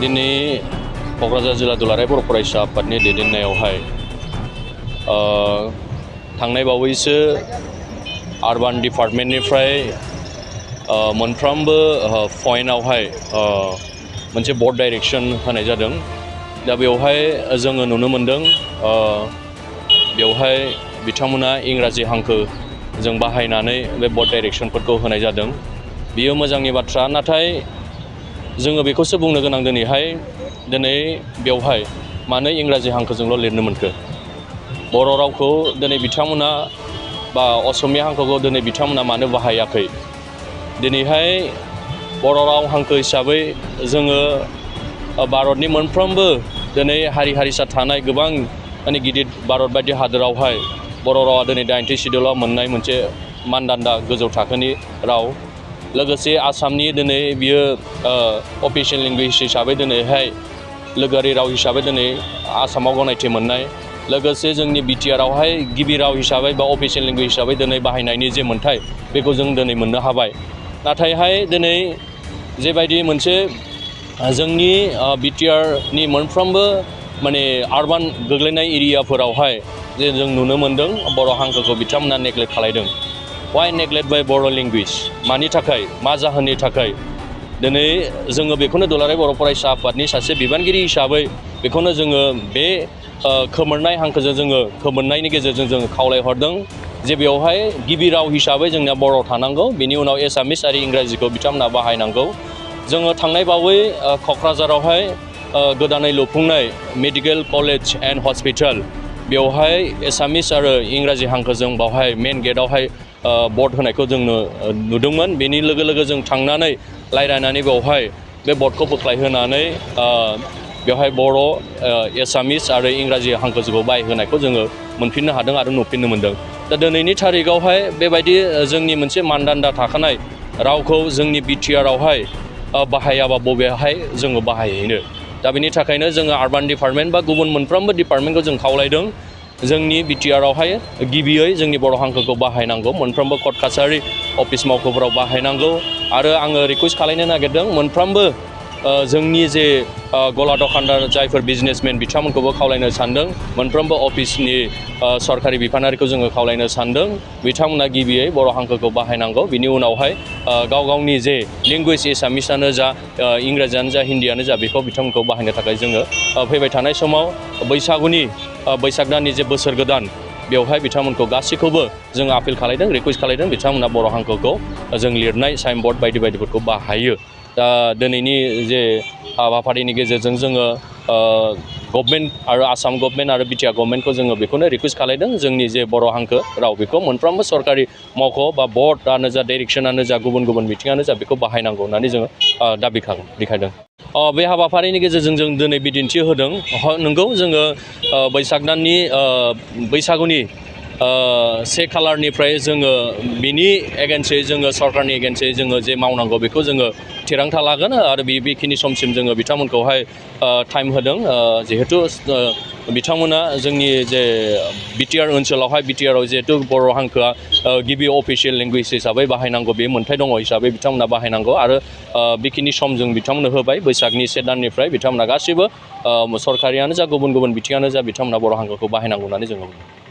दिनै क'क्राझार जिल्ला दुलाराय बर' फरायसा आफादनि दैदेननायावहाय थांनाय बावैसो आर्बान डिपार्टमेन्टनिफ्राय मोनफ्रोमबो पइन्टआवहाय मोनसे बर्ड डाइरेक्शन होनाय जादों। दा बेवहाय जोङो नुनो मोनदों बेवहाय बिथांमोना इंराजि हांखो जों बाहायनानै बे बर्ड डाइरेक्शनफोरखौ होनाय जादों। बियो मोजांनि बाथ्रा, नाथाय जोङो बेखौसो बुंनो गोनां दिनै बेवहाय मानो इंराजि हांखोजोंल' लिरनो मोनखो? बर' रावखौ दिनै बिथांमोना बा असमिया हांखोखौ दिनै बिथांमोना मानो बाहायाखै? दिनैहाय बर' राव हांखो हिसाबै जोङो भारतनि मोनफ्रोमबो दिनै हारि हारिसा थानाय गोबां माने गिदिर भारत बायदि हादोरावहाय बर' रावा दिनै 80 सिडिउलाव मोननाय मोनसे मानदान्दा गोजौ थाखोनि राव। लोगोसे आसामनि दिनै बियो अफिशियेल लेंगुवेज हिसाबै दिनैहाय लोगोआरि राव हिसाबै दिनै आसामाव गनायथि मोननाय। लोगोसे जोंनि बिटिआरआवहाय गिबि राव हिसाबै बा अफिशियेल लेंगुवेज हिसाबै दिनै बाहायनायनि जे मोन्थाय बेखौ जों दिनै मोननो हाबाय। नाथायहाय दिनै जेबायदि मोनसे जोंनि बिटिआरनि मोनफ्रोमबो माने आर्बान गोग्लैनाय एरियाफोरावहाय जे जों नुनो मोन्दों बर' हांखोखौ बिथांमोना नेग्लेक्ट खालायदों। वाइ नेग्लेक्ट बाय बर' लेंगुवेज? मानि थाखाय, मा जाहोननि थाखाय? दिनै जोङो बेखौनो दुलाराय बर' फरायसा आफादनि सासे बिबानगिरि हिसाबै बेखौनो जोङो बे खोमोरनाय हांखोजों जोङो खोमोरनायनि गेजेरजों जोङो खावलायहरदों जे बेवहाय गिबि राव हिसाबै जोंनिया बर' थानांगौ, बेनि उनाव एसामिस आरो इंराजिखौ बिथांमोना बाहायनांगौ। जोङो थांनाय बावै क'क्राझारावहाय गोदानै लुफुंनाय मेडिकेल कलेज एन्ड हस्पिटाल, बेवहाय एसामिस आरो इंराजि हांखोजों बावहाय मेन गेटआवहाय बर्ड होनायखौ जों नुदोंमोन। बेनि लोगो लोगो जों थांनानै रायज्लायनानै बेवहाय बे बर्डखौ बोख्लायहोनानै बेवहाय बर', एसामिस आरो इंराजि हांखोखौ बाहायहोनायखौ जोङो मोनफिननो हादों आरो नुफिननो मोन्दों। दा दिनैनि थारिखआवहाय बेबायदि जोंनि मोनसे मानदान्दा थाखानाय रावखौ जोंनि बिटिआरआवहाय बाहायाबा बबेहाय जोङो बाहायहैनो? दा बेनि थाखायनो जोङो आर्बान डिपार्टमेन्ट बा गुबुन मोनफ्रोमबो डिपार्टमेन्टखौ जों खावलायदों जोंनि बिटिआरआवहाय गिबियै जोंनि बर' हांखोखौ बाहायनांगौ, मोनफ्रोमबो कर्ट कासारि अफिस मावख'फोराव बाहायनांगौ। आरो आङो रिकुवेस्ट खालामनो नागिरदों मोनफ्रोमबो जोंनि जे गला दखानदार जायफोर बिजनेसमेन बिथांमोनखौबो खावलायनो सानदों, मोनफ्रोमबो अफिसनि सरकारि बिफानारिखौ जोङो खावलायनो सानदों बिथांमोना गिबियै बर' हांखोखौ बाहायनांगौ। बिनि उनावहाय गाव गावनि जे लेंगुवेज एसामिसानो जा इंराजियानो जा हिन्दीयानो जा बेखौ बिथांमोनखौ बाहायनो थाखाय जोङो फैबाय थानाय समाव बैसाग दाननि जे बोसोर गोदान बेवहाय बिथांमोनखौ गासैखौबो जों आपिल खालामदों, रिकुवेस्ट खालामदों बिथांमोना बर' हांखोखौ जों लिरनाय साइन बर्ड बायदि बायदिफोरखौ बाहायो। दा दिनैनि जे हाबाफारिनि गेजेरजों जोङो गभर्नमेन्ट आरो आसाम गभर्नमेन्ट आरो बिटिआर गभर्नमेन्टखौ जोङो बेखौनो रिकुवेस्ट खालामदों जोंनि जे बर' हांखो राव बेखौ मोनफ्रोमबो सरकारि मावख' बा बर्डआनो जा डाइरेक्सनानो जा गुबुन गुबुन बिथिङानो जा बेखौ बाहायनांगौ होननानै जोङो दाबि देखायदों। बे हाबाफारिनि गेजेरजों जों दिनै बिदिन्थि होदों। नंगौ जोङो बैसाग दाननि बैसागुनि 1 खालारनिफ्राय जोङो बिनि एगेन्स्टै जोङो सरकारनि एगेन्स्टै जोङो जे मावनांगौ बेखौ जोङो थिरांथा लागोन आरो बेखिनि समसिम जोङो बिथांमोनखौहाय टाइम होदों। जिहेथु बिथांमोना जोंनि जे बिटिआर ओनसोलावहाय बिटिआरआव जिहेतु बर' हांखोआ गिबि अफिसियेल लेंगुवेज हिसाबै बाहायनांगौ बे मोन्थाय दङ हिसाबै बिथांमोना बाहायनांगौ आरो बेखिनि सम जों बिथांमोननो होबाय। बैसागनि 1 दाननिफ्राय बिथांमोना गासैबो सरकारियानो जा गुबुन गुबुन बिथिङानो जा बिथांमोना बर' हांखोखौ बाहायनांगौ होननानै जोङो बुङो।